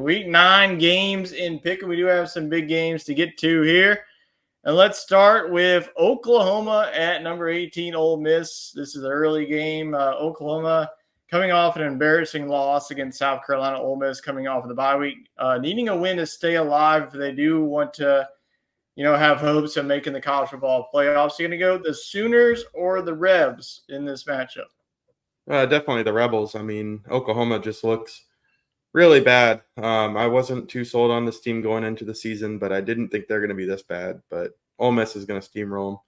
Week 9 games in Pick'em. We do have some big games to get to here. And let's start with Oklahoma at number 18, Ole Miss. This is an early game. Oklahoma coming off an embarrassing loss against South Carolina. Ole Miss coming off of the bye week, needing a win to stay alive if they do want to, have hopes of making the college football playoffs. You're going to go the Sooners or the Rebs in this matchup? Definitely the Rebels. I mean, Oklahoma just looks really bad. I wasn't too sold on this team going into the season, but I didn't think they're going to be this bad. But Ole Miss is going to steamroll them.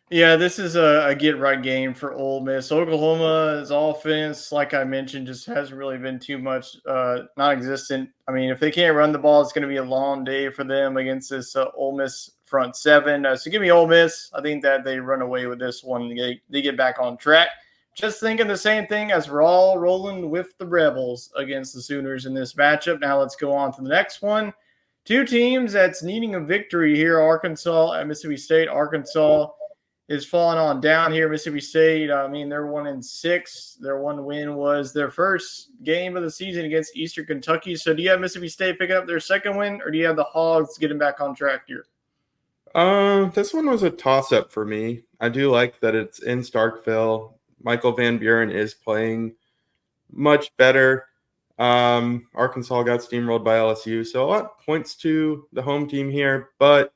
Yeah, this is a get-right game for Ole Miss. Oklahoma's offense, like I mentioned, just hasn't really been too much non-existent. I mean, if they can't run the ball, it's going to be a long day for them against this Ole Miss front seven. So give me Ole Miss. I think that they run away with this one. They get back on track. Just thinking the same thing as we're all rolling with the Rebels against the Sooners in this matchup. Now let's go on to the next one. Two teams that's needing a victory here, Arkansas at Mississippi State. Arkansas is falling on down here. Mississippi State, I mean, they're 1-6. Their one win was their first game of the season against Eastern Kentucky. So do you have Mississippi State picking up their second win, or do you have the Hogs getting back on track here? This one was a toss-up for me. I do like that it's in Starkville. Michael Van Buren is playing much better. Arkansas got steamrolled by LSU, so a lot points to the home team here. But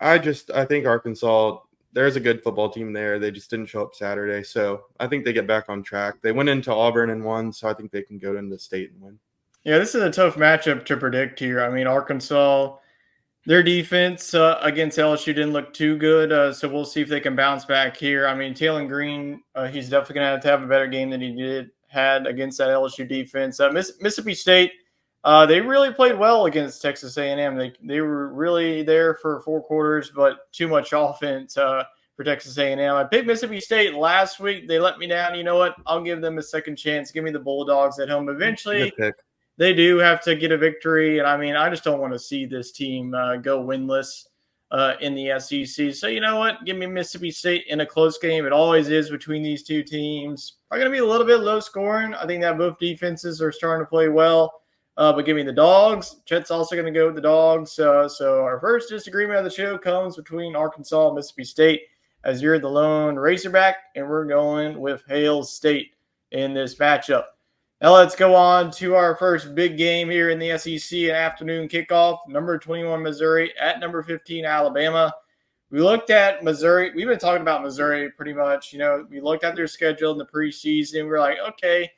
I think Arkansas, there's a good football team there. They just didn't show up Saturday, so I think they get back on track. They went into Auburn and won, so I think they can go into the state and win. Yeah, this is a tough matchup to predict here. I mean, Arkansas, their defense against LSU didn't look too good, so we'll see if they can bounce back here. I mean, Taylor Green, he's definitely going to have a better game than he had against that LSU defense. Mississippi State, they really played well against Texas A&M. They were really there for 4 quarters, but too much offense for Texas A&M. I picked Mississippi State last week. They let me down. You know what? I'll give them a second chance. Give me the Bulldogs at home. Eventually, they do have to get a victory, and I mean, I just don't want to see this team go winless in the SEC. So you know what? Give me Mississippi State in a close game. It always is between these two teams. Probably going to be a little bit low scoring. I think that both defenses are starting to play well, but give me the Dogs. Chet's also going to go with the Dogs. So our first disagreement of the show comes between Arkansas and Mississippi State, as you're the lone racerback, and we're going with Hail State in this matchup. Now let's go on to our first big game here in the SEC, an afternoon kickoff. Number 21, Missouri at number 15, Alabama. We looked at Missouri. We've been talking about Missouri pretty much. We looked at their schedule in the preseason. We're like, okay,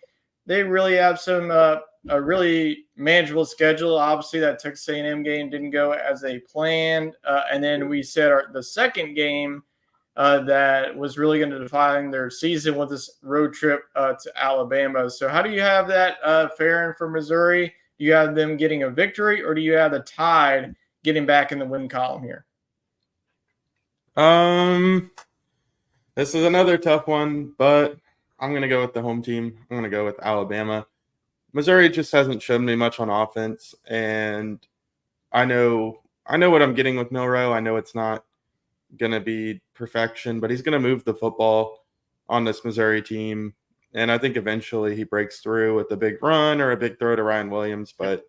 they really have a really manageable schedule. Obviously, that Texas A&M game didn't go as they planned. And then we said the second game that was really going to define their season with this road trip to Alabama. So how do you have that faring for Missouri? Do you have them getting a victory, or do you have the Tide getting back in the win column here? This is another tough one, but I'm going to go with the home team. I'm going to go with Alabama. Missouri just hasn't shown me much on offense, and I know what I'm getting with Milroe. I know it's not going to be perfection, but he's going to move the football on this Missouri team, and I think eventually he breaks through with a big run or a big throw to Ryan Williams, but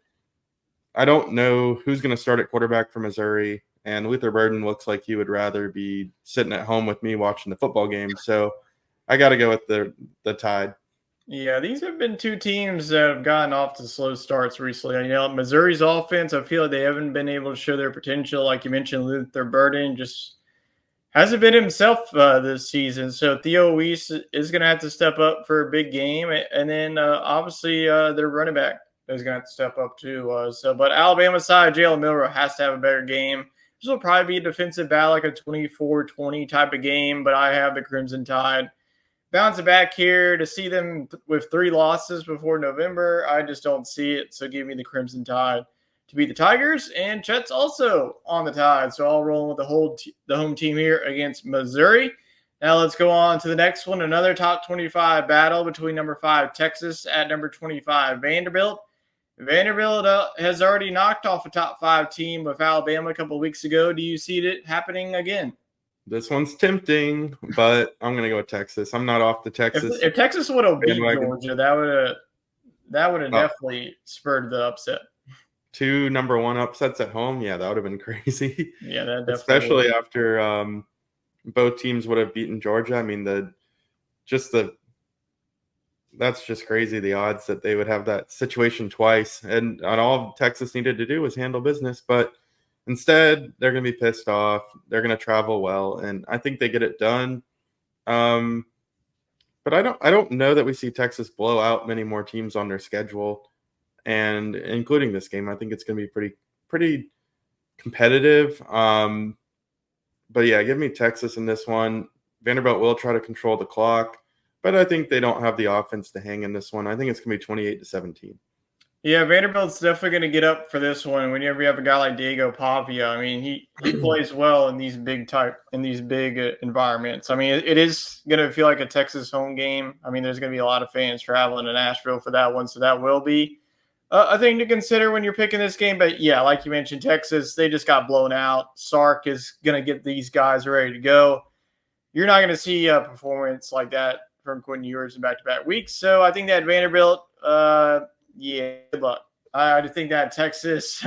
I don't know who's going to start at quarterback for Missouri, and Luther Burden looks like he would rather be sitting at home with me watching the football game, so I got to go with the Tide. Yeah, these have been two teams that have gotten off to slow starts recently. Missouri's offense, I feel like they haven't been able to show their potential. Like you mentioned, Luther Burden just hasn't been himself this season. So Theo Weiss is going to have to step up for a big game. And then obviously their running back is going to have to step up too. But Alabama side, Jalen Milroe has to have a better game. This will probably be a defensive battle, like a 24-20 type of game, but I have the Crimson Tide. Bouncing back here to see them with 3 losses before November, I just don't see it. So give me the Crimson Tide to beat the Tigers, and Chet's also on the Tide. So I'll roll with the home team here against Missouri. Now let's go on to the next one, another top 25 battle between number 5 Texas at number 25 Vanderbilt. Vanderbilt has already knocked off a top 5 team with Alabama a couple of weeks ago. Do you see it happening again? This one's tempting, but I'm going to go with Texas. I'm not off the Texas. If Texas would have beat Georgia, that would have definitely spurred the upset. 2 number 1 upsets at home, yeah, that would have been crazy. Yeah, that definitely Especially would. after both teams would have beaten Georgia. I mean, that's just crazy, the odds that they would have that situation twice. And all Texas needed to do was handle business. But instead, they're going to be pissed off. They're going to travel well. And I think they get it done. But I don't know that we see Texas blow out many more teams on their schedule. And including this game, I think it's going to be pretty competitive. But yeah, give me Texas in this one. Vanderbilt will try to control the clock, but I think they don't have the offense to hang in this one. I think it's going to be 28-17. Yeah, Vanderbilt's definitely going to get up for this one. Whenever you have a guy like Diego Pavia, I mean, he plays well in these big environments. I mean, it is going to feel like a Texas home game. I mean, there's going to be a lot of fans traveling to Nashville for that one, so that will be a thing to consider when you're picking this game. But yeah, like you mentioned, Texas, they just got blown out. Sark is going to get these guys ready to go. You're not going to see a performance like that from Quentin Ewers in back-to-back weeks. So I think that Vanderbilt, yeah, good luck. I think that Texas,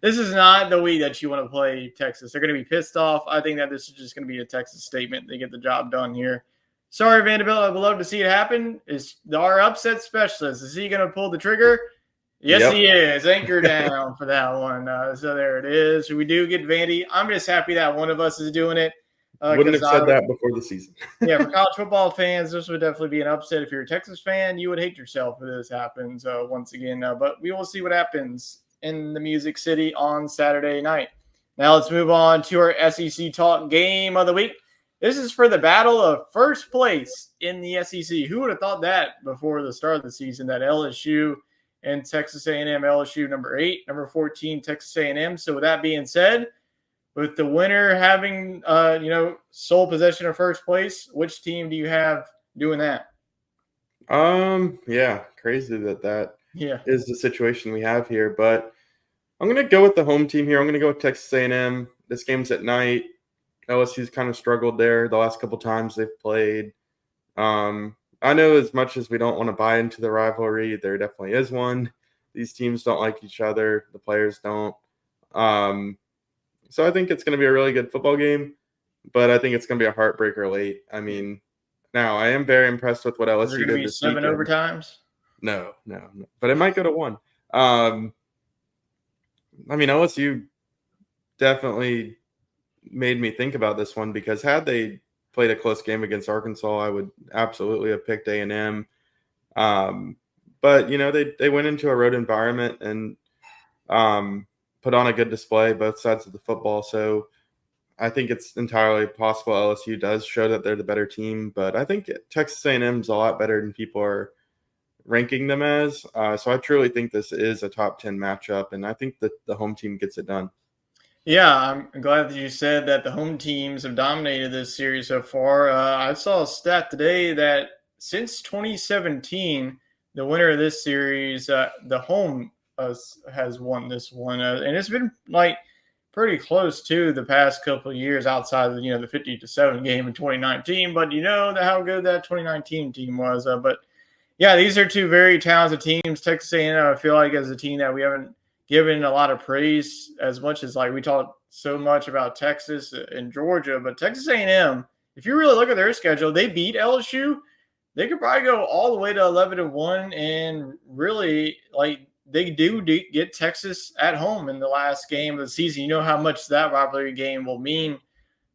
this is not the week that you want to play Texas. They're going to be pissed off. I think that this is just going to be a Texas statement. They get the job done here. Sorry, Vanderbilt. I would love to see it happen. Is our upset specialist? Is he going to pull the trigger? Yes, Yep. he is. Anchor down for that one. So there it is. We do get Vandy. I'm just happy that one of us is doing it. Wouldn't have said that before the season. Yeah, for college football fans, this would definitely be an upset. If you're a Texas fan, you would hate yourself if this happens once again. But we will see what happens in the Music City on Saturday night. Now let's move on to our SEC Talk game of the week. This is for the battle of first place in the SEC. Who would have thought that before the start of the season, that LSU and Texas A&M, LSU number 8, number 14, Texas A&M. So with that being said, with the winner having, sole possession of first place, which team do you have doing that? Yeah, crazy that is the situation we have here. But I'm going to go with the home team here. I'm going to go with Texas A&M. This game's at night. LSU's kind of struggled there the last couple times they've played. I know as much as we don't want to buy into the rivalry, there definitely is one. These teams don't like each other. The players don't. So I think it's going to be a really good football game, but I think it's going to be a heartbreaker late. I mean, now I am very impressed with what LSU did this weekend. 7 overtimes? No, but it might go to 1. I mean, LSU definitely made me think about this one, because had they played a close game against Arkansas, I would absolutely have picked A&M. But, they went into a road environment and put on a good display, both sides of the football. So I think it's entirely possible LSU does show that they're the better team, but I think Texas A&M is a lot better than people are ranking them as. So I truly think this is a top 10 matchup, and I think that the home team gets it done. Yeah, I'm glad that you said that the home teams have dominated this series so far. I saw a stat today that since 2017, the winner of this series, the home has won this one, and it's been pretty close to the past couple of years outside of the 50-7 game in 2019. But how good that 2019 team was. But yeah, these are two very talented teams. Texas A&M, I feel like, as a team that we haven't given a lot of praise as much as we talked so much about Texas and Georgia. But Texas A&M, if you really look at their schedule, they beat LSU. They could probably go all the way to 11-1, and really they do get Texas at home in the last game of the season. You know how much that rivalry game will mean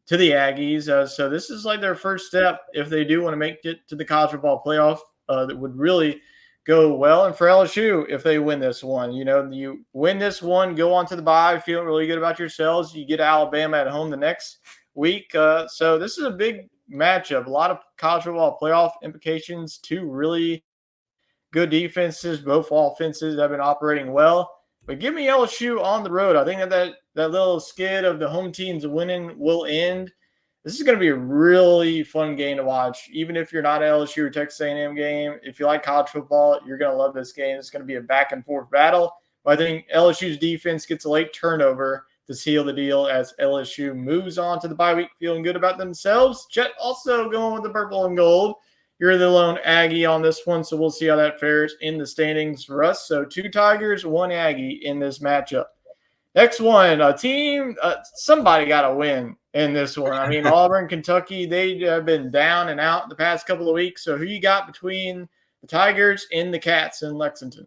to the Aggies. So this is their first step if they do want to make it to the college football playoff. That would really go well. And for LSU, if they win this one, you win this one, go on to the bye, feel really good about yourselves. You get Alabama at home the next week. So this is a big matchup. A lot of college football playoff implications. Two really good defenses, both offenses have been operating well. But give me LSU on the road. I think that little skid of the home teams winning will end. This is going to be a really fun game to watch. Even if you're not an LSU or Texas A&M game, if you like college football, you're going to love this game. It's going to be a back-and-forth battle. But I think LSU's defense gets a late turnover to seal the deal as LSU moves on to the bye week feeling good about themselves. Chet also going with the purple and gold. You're the lone Aggie on this one, so we'll see how that fares in the standings for us. So 2 Tigers, 1 Aggie in this matchup. Next one, a team, somebody got to win in this one. I mean, Auburn, Kentucky, they have been down and out the past couple of weeks. So who you got between the Tigers and the Cats in Lexington?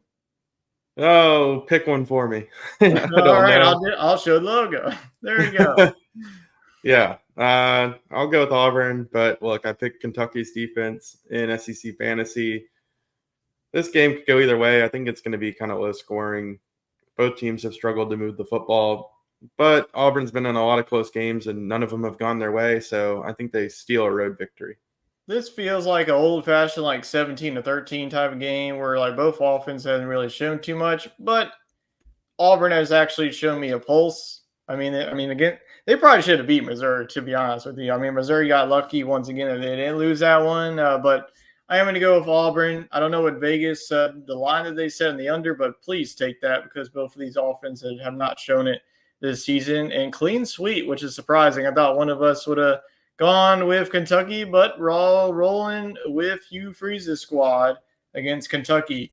Oh, pick one for me. I All don't right, know. I'll show the logo. There you go. Yeah, I'll go with Auburn, but look, I picked Kentucky's defense in SEC fantasy. This game could go either way. I think it's going to be kind of low scoring. Both teams have struggled to move the football, but Auburn's been in a lot of close games and none of them have gone their way, so I think they steal a road victory. This feels like an old-fashioned, like 17-13 type of game where like both offenses haven't really shown too much, but Auburn has actually shown me a pulse. I mean, again, they probably should have beat Missouri, to be honest with you. I mean, Missouri got lucky once again that they didn't lose that one, but I am going to go with Auburn. I don't know what Vegas, the line that they set in the under, but please take that because both of these offenses have not shown it this season. And clean sweep, which is surprising. I thought one of us would have gone with Kentucky, but we're all rolling with Hugh Freeze's squad against Kentucky.